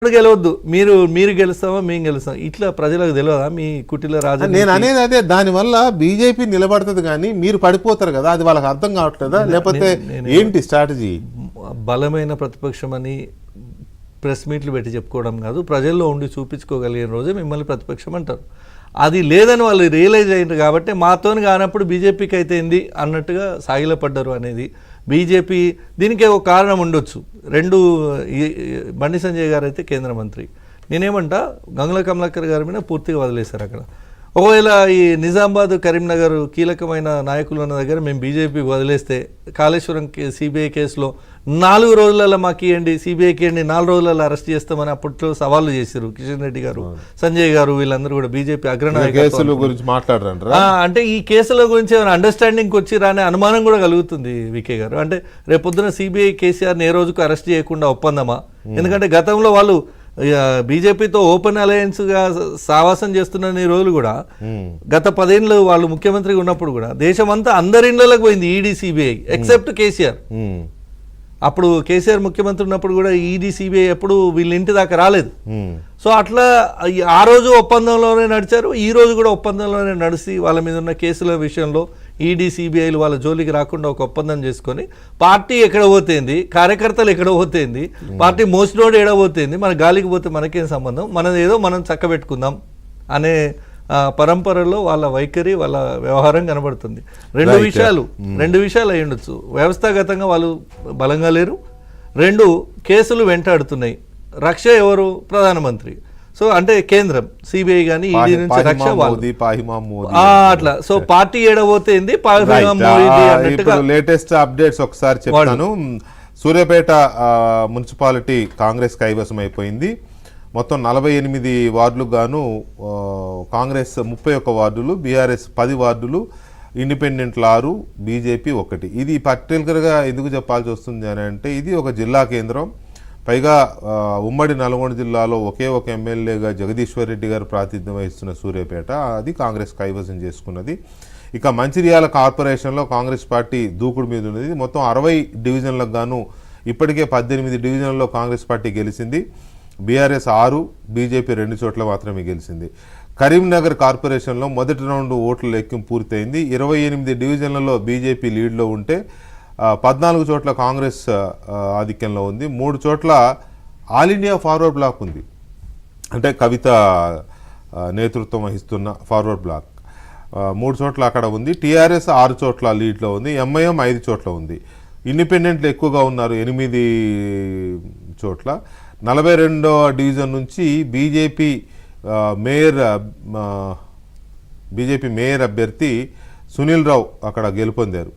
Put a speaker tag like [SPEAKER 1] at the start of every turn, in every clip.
[SPEAKER 1] గెలవద్దు మీరు మీరు గెలుస్తామా మేము గెలుస్తాం ఇట్లా ప్రజలకు తెలియదా మీ కుటిల రాజు
[SPEAKER 2] నేను అనేది అదే దానివల్ల బీజేపీ నిలబడుతుంది కానీ మీరు పడిపోతారు కదా అది వాళ్ళకి అర్థం కావట్లేదా లేకపోతే ఏంటి స్ట్రాటజీ
[SPEAKER 1] బలమైన ప్రతిపక్షం అని ప్రెస్ మీట్లు పెట్టి చెప్పుకోవడం కాదు ప్రజల్లో ఉండి చూపించుకోగలిగిన రోజే మిమ్మల్ని ప్రతిపక్షం అంటారు అది లేదని వాళ్ళు రియలైజ్ అయ్యారు కాబట్టి మాతోని కానప్పుడు బీజేపీకి అయితే ఏంది అన్నట్టుగా సాగిలపడ్డారు అనేది బీజేపీ దీనికి ఒక కారణం ఉండొచ్చు బండి సంజయ్ గారు అయితే కేంద్ర మంత్రి నేనేమంటా గంగుల కమలాకర్ గారి మీద పూర్తిగా వదిలేశారు అక్కడ ఒకవేళ ఈ నిజామాబాద్ కరీంనగర్ కీలకమైన నాయకులు ఉన్న దగ్గర మేము బీజేపీకి వదిలేస్తే కాళేశ్వరం సిబిఐ కేసులో 4 రోజులలో మాకు ఇవ్వండి సిబిఐకి ఇవ్వండి 4 రోజులలో అరెస్ట్ చేస్తామని అప్పట్లో సవాళ్ళు చేశారు కిషన్ రెడ్డి గారు సంజయ్ గారు వీళ్ళందరూ కూడా బీజేపీ
[SPEAKER 2] అగ్రనాయకుల గురించి మాట్లాడారు
[SPEAKER 1] అంటే ఈ కేసుల గురించి ఏమైనా అండర్స్టాండింగ్ వచ్చిరా అనే అనుమానం కూడా కలుగుతుంది వికే గారు అంటే రేపొద్దున సిబిఐ కేసీఆర్ని ఏ రోజుకు అరెస్ట్ చేయకుండా ఒప్పందమా ఎందుకంటే గతంలో వాళ్ళు బీజేపీతో ఓపెన్ అలయన్స్గా సావాసం చేస్తున్న రోజులు కూడా గత 10 ఏళ్ళు వాళ్ళు ముఖ్యమంత్రిగా ఉన్నప్పుడు కూడా దేశమంతా అందరి ఇళ్లకు పోయింది ఈడీ సిబిఐ ఎక్సెప్ట్ కేసీఆర్ అప్పుడు కేసీఆర్ ముఖ్యమంత్రి ఉన్నప్పుడు కూడా ఈడీ సిబిఐ ఎప్పుడు వీళ్ళ ఇంటి దాకా రాలేదు సో అట్లా ఆ రోజు ఒప్పందంలోనే నడిచారు ఈ రోజు కూడా ఒప్పందంలోనే నడిచి వాళ్ళ మీద ఉన్న కేసుల విషయంలో ఈడీ సిబిఐలు వాళ్ళ జోలికి రాకుండా ఒక ఒప్పందం చేసుకొని పార్టీ ఎక్కడ పోతేంది కార్యకర్తలు ఎక్కడ పోతేంది పార్టీ మోసినోడు ఎక్కడ పోతేంది మన గాలికి పోతే మనకేం సంబంధం మనది ఏదో మనం చక్కబెట్టుకుందాం అనే పరంపరలో వాళ్ళ వైఖరి వాళ్ళ వ్యవహారం కనబడుతుంది రెండు విషయాలు అయి ఉండొచ్చు వ్యవస్థాగతంగా వాళ్ళు బలంగా లేరు 2 కేసులు వెంటాడుతున్నాయి రక్ష ఎవరు ప్రధానమంత్రి సో అంటే కేంద్రం సిబిఐ కానీ ఈడీ నుంచి రక్ష అట్లా సో పార్టీ ఏడబోతేంది
[SPEAKER 2] లేటెస్ట్ అప్డేట్స్ ఒకసారి చెప్తాను సూర్యాపేట మున్సిపాలిటీ కాంగ్రెస్ కైవసం అయిపోయింది మొత్తం 48 వార్డులకు గాను కాంగ్రెస్ 31 వార్డులు బీఆర్ఎస్ 10 వార్డులు ఇండిపెండెంట్లు 6 బీజేపీ 1 ఇది పర్టికులర్గా ఎందుకు చెప్పాల్సి వస్తుంది అని అంటే ఇది ఒక జిల్లా కేంద్రం పైగా ఉమ్మడి నల్గొండ జిల్లాలో ఒకే ఒక ఎమ్మెల్యేగా జగదీశ్వర్ రెడ్డి గారు ప్రాతినిధ్యం వహిస్తున్న సూర్యాపేట అది కాంగ్రెస్ కైవసం చేసుకున్నది ఇక మంచిర్యాల కార్పొరేషన్లో కాంగ్రెస్ పార్టీ దూకుడు మీద ఉన్నది మొత్తం 60 డివిజన్లకు గాను ఇప్పటికే 18 డివిజన్లలో కాంగ్రెస్ పార్టీ గెలిచింది బీఆర్ఎస్ 6 బీజేపీ 2 చోట్ల మాత్రమే గెలిచింది కరీంనగర్ కార్పొరేషన్లో మొదటి రౌండ్ ఓట్ల లెక్కింపు పూర్తయింది 28 డివిజన్లలో బీజేపీ లీడ్లో ఉంటే 14 చోట్ల కాంగ్రెస్ ఆధిక్యంలో ఉంది 3 చోట్ల ఆల్ ఇండియా ఫార్వర్డ్ బ్లాక్ ఉంది అంటే కవిత నేతృత్వం వహిస్తున్న ఫార్వర్డ్ బ్లాక్ 3 చోట్ల అక్కడ ఉంది టీఆర్ఎస్ 6 చోట్ల లీడ్లో ఉంది ఎంఐఎం 5 చోట్ల ఉంది ఇండిపెండెంట్లు ఎక్కువగా ఉన్నారు 8 చోట్ల 42వ డివిజన్ నుంచి బీజేపీ మేయర్ అభ్యర్థి సునీల్ రావు అక్కడ గెలుపొందారు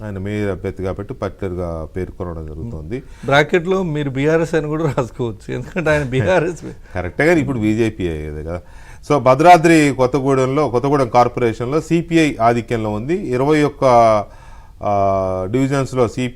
[SPEAKER 2] ఆయన మేయర్ అభ్యర్థి కాబట్టి పర్టికులర్గా పేర్కొనడం జరుగుతుంది
[SPEAKER 1] బ్రాకెట్లో మీరు బీఆర్ఎస్ అని కూడా రాసుకోవచ్చు ఎందుకంటే ఆయన బీఆర్ఎస్
[SPEAKER 2] కరెక్టే కానీ ఇప్పుడు బీజేపీ అయ్యేది కదా సో భద్రాద్రి కొత్తగూడెం కార్పొరేషన్లో సిపిఐ ఆధిక్యంలో ఉంది 21 డివిజన్స్లో సిపిఐ